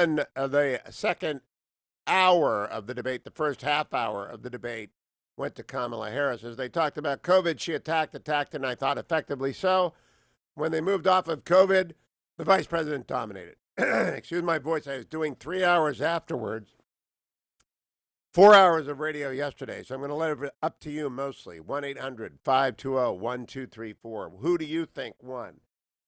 And the second hour of the debate, the first half hour of the debate, went to Kamala Harris. As they talked about COVID, she attacked, and I thought effectively so. When they moved off of COVID, the vice president dominated. Excuse my voice. I was doing 3 hours afterwards. 4 hours of radio yesterday, so I'm going to let it up to you mostly. 1-800-520-1234. Who do you think won?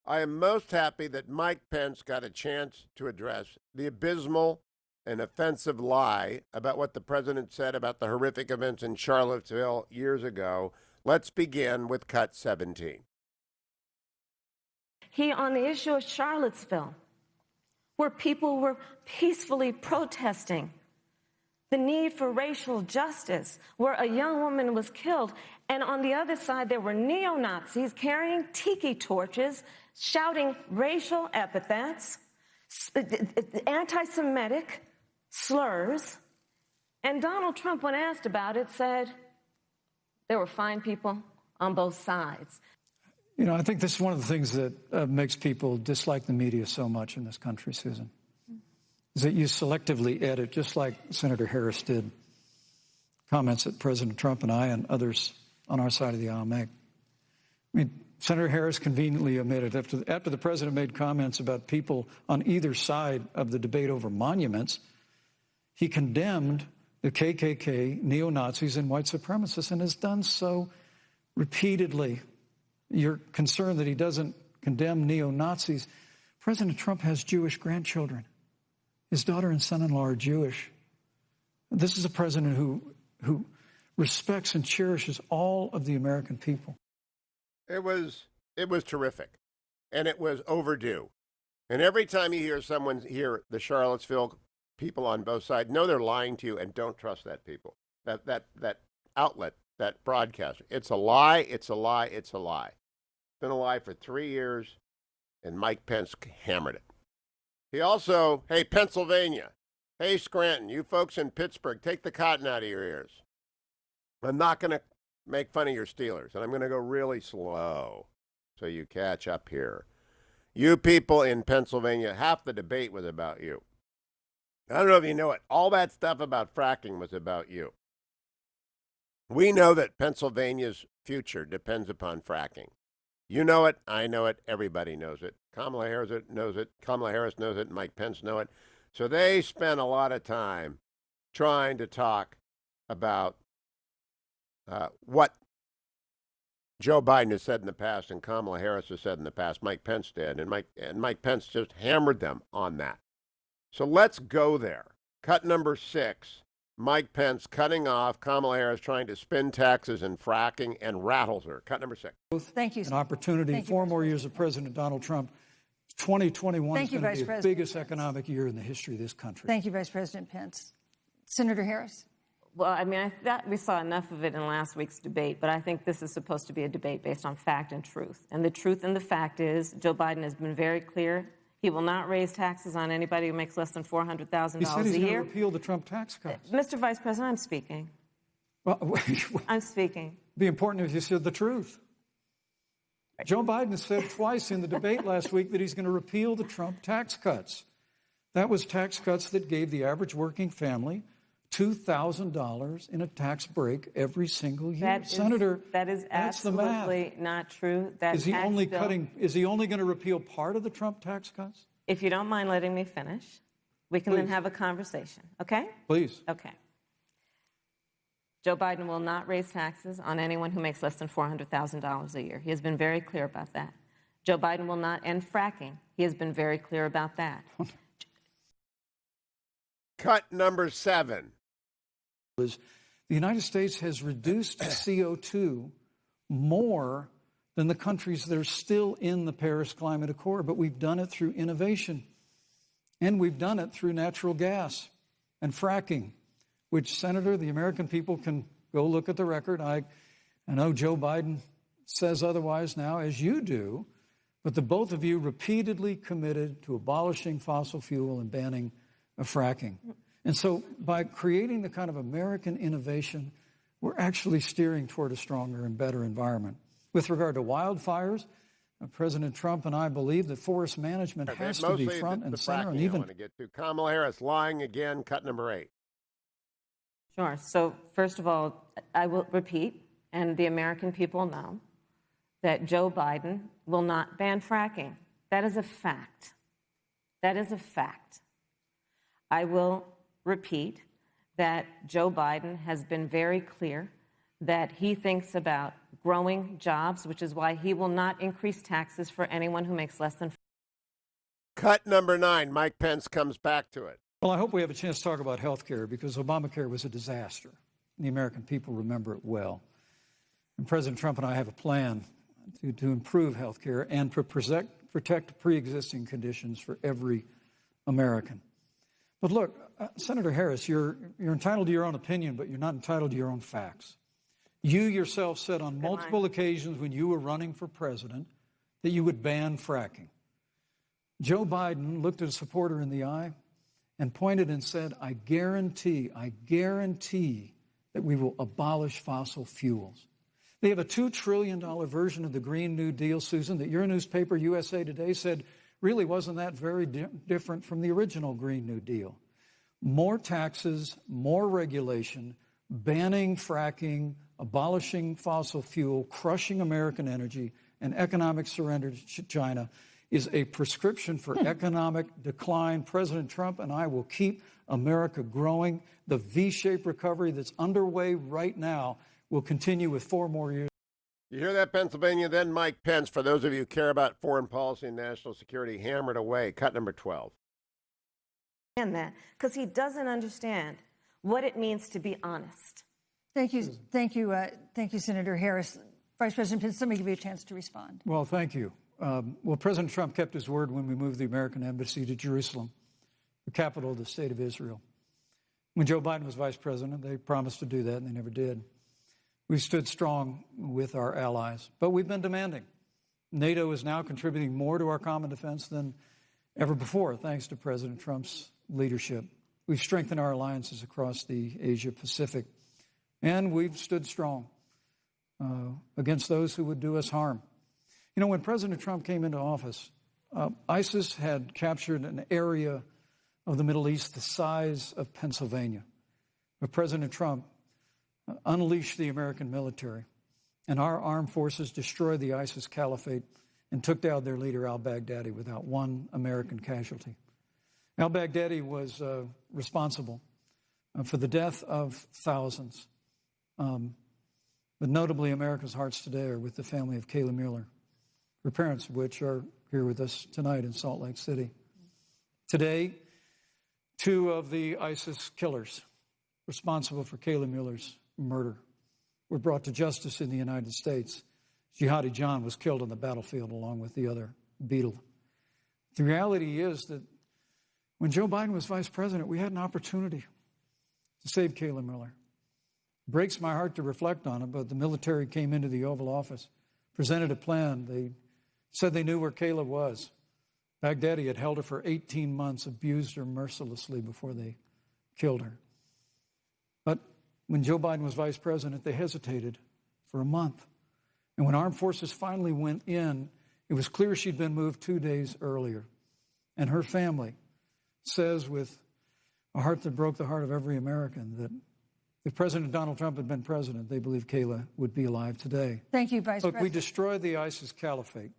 I am most happy that Mike Pence got a chance to address the abysmal and offensive lie about what the president said about the horrific events in Charlottesville years ago. Let's begin with cut 17. On the issue of Charlottesville, where people were peacefully protesting the need for racial justice, where a young woman was killed, and on the other side there were neo-Nazis carrying tiki torches, shouting racial epithets, anti-Semitic slurs, and Donald Trump, when asked about it, said there were fine people on both sides. You know, I think this is one of the things that makes people dislike the media so much in this country, Susan, is that you selectively edit, just like Senator Harris did, comments that President Trump and I and others on our side of the aisle make. I mean, Senator Harris conveniently omitted, after the president made comments about people on either side of the debate over monuments, he condemned the KKK, neo-Nazis, and white supremacists, and has done so repeatedly. You're concerned that he doesn't condemn neo-Nazis. President Trump has Jewish grandchildren. His daughter and son-in-law are Jewish. This is a president who respects and cherishes all of the American people. It was terrific, and it was overdue. And every time you hear someone hear the Charlottesville people on both sides, know they're lying to you, and don't trust that people. That outlet, that broadcaster. It's a lie, it's a lie, it's a lie. It's been a lie for 3 years, and Mike Pence hammered it. He also, hey, Pennsylvania, hey, Scranton, you folks in Pittsburgh, take the cotton out of your ears. I'm not going to make fun of your Steelers, and I'm going to go really slow so you catch up here. You people in Pennsylvania, half the debate was about you. I don't know if you know it. All that stuff about fracking was about you. We know that Pennsylvania's future depends upon fracking. You know it. I know it. Everybody knows it. Kamala Harris knows it. Kamala Harris knows it. Mike Pence knows it. So they spent a lot of time trying to talk about what Joe Biden has said in the past and Kamala Harris has said in the past. Mike Pence did, and Mike Pence just hammered them on that. So let's go there. Cut number 6. Mike Pence cutting off Kamala Harris trying to spin taxes and fracking, and rattles her. Cut number 6. Thank you. An opportunity. Thank you, 4 more years of President Donald Trump. 2021 is going to be the biggest economic year in the history of this country. Thank you, Vice President Pence. Senator Harris. Well, I mean, I thought we saw enough of it in last week's debate, but I think this is supposed to be a debate based on fact and truth. And the truth and the fact is Joe Biden has been very clear. He will not raise taxes on anybody who makes less than $400,000 a year. He said he's going to repeal the Trump tax cuts. Mr. Vice President, I'm speaking. Well, I'm speaking. It'd be important if you said the truth. Joe Biden said twice in the debate last week that he's going to repeal the Trump tax cuts. That was tax cuts that gave the average working family $2,000 in a tax break every single year. Senator, that is absolutely not true. Is he only going to repeal part of the Trump tax cuts? If you don't mind letting me finish, we can then have a conversation, okay? Please. Okay. Joe Biden will not raise taxes on anyone who makes less than $400,000 a year. He has been very clear about that. Joe Biden will not end fracking. He has been very clear about that. Cut number 7. The United States has reduced CO2 more than the countries that are still in the Paris Climate Accord, but we've done it through innovation, and we've done it through natural gas and fracking, which, Senator, the American people can go look at the record. I know Joe Biden says otherwise now, as you do, but the both of you repeatedly committed to abolishing fossil fuel and banning fracking. And so by creating the kind of American innovation, we're actually steering toward a stronger and better environment. With regard to wildfires, President Trump and I believe that forest management has to be front and center. And even I want to get to Kamala Harris lying again, cut number 8. Sure. So first of all, I will repeat, and the American people know, that Joe Biden will not ban fracking. That is a fact. That is a fact. I will repeat that Joe Biden has been very clear that he thinks about growing jobs, which is why he will not increase taxes for anyone who makes less than. Cut number 9. Mike Pence comes back to it. Well, I hope we have a chance to talk about health care, because Obamacare was a disaster. The American people remember it well. And President Trump and I have a plan to improve health care and to protect pre-existing conditions for every American. But look, Senator Harris, you're entitled to your own opinion, but you're not entitled to your own facts. You yourself said on multiple occasions when you were running for president that you would ban fracking. Joe Biden looked at a supporter in the eye and pointed and said, I guarantee that we will abolish fossil fuels. They have a $2 trillion version of the Green New Deal, Susan, that your newspaper, USA Today, said really wasn't that very different from the original Green New Deal. More taxes, more regulation, banning fracking, abolishing fossil fuel, crushing American energy, and economic surrender to China is a prescription for economic decline. President Trump and I will keep America growing. The V-shaped recovery that's underway right now will continue with 4 more years. You hear that, Pennsylvania? Then Mike Pence, for those of you who care about foreign policy and national security, hammered away. Cut number 12. And that, because he doesn't understand what it means to be honest. Thank you, Senator Harris. Vice President Pence, let me give you a chance to respond. Well, thank you. Well, President Trump kept his word when we moved the American embassy to Jerusalem, the capital of the state of Israel. When Joe Biden was vice president, they promised to do that, and they never did. We've stood strong with our allies, but we've been demanding. NATO is now contributing more to our common defense than ever before, thanks to President Trump's leadership. We've strengthened our alliances across the Asia-Pacific, and we've stood strong against those who would do us harm. You know, when President Trump came into office, ISIS had captured an area of the Middle East the size of Pennsylvania. But President Trump unleashed the American military, and our armed forces destroyed the ISIS caliphate and took down their leader, al-Baghdadi, without one American casualty. Al-Baghdadi was responsible for the death of thousands. But notably, America's hearts today are with the family of Kayla Mueller, her parents of which are here with us tonight in Salt Lake City. Today, 2 of the ISIS killers responsible for Kayla Mueller's murder were brought to justice in the United States. Jihadi John was killed on the battlefield along with the other beetle. The reality is that when Joe Biden was vice president, we had an opportunity to save Kayla Mueller. It breaks my heart to reflect on it, but the military came into the Oval Office, presented a plan. They said they knew where Kayla was. Baghdadi had held her for 18 months, abused her mercilessly before they killed her. But when Joe Biden was vice president, they hesitated for a month. And when armed forces finally went in, it was clear she'd been moved 2 days earlier. And her family says with a heart that broke the heart of every American that if President Donald Trump had been president, they believe Kayla would be alive today. Thank you, Vice President. Look, we destroyed the ISIS caliphate.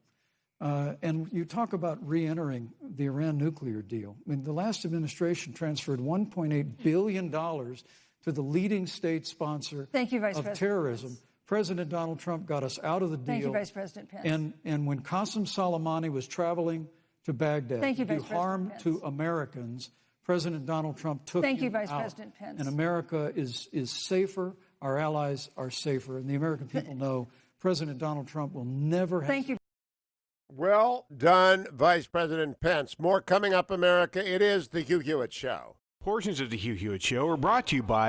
And you talk about re-entering the Iran nuclear deal. I mean, the last administration transferred $1.8 billion to the leading state sponsor of terrorism. President Donald Trump got us out of the deal. Thank you, Vice President Pence. And when Qasem Soleimani was traveling to Baghdad to do harm to Americans, President Donald Trump took him Vice out. President Pence. And America is safer. Our allies are safer. And the American people know President Donald Trump will never have... Thank you. Well done, Vice President Pence. More coming up, America. It is the Hugh Hewitt Show. Portions of the Hugh Hewitt Show are brought to you by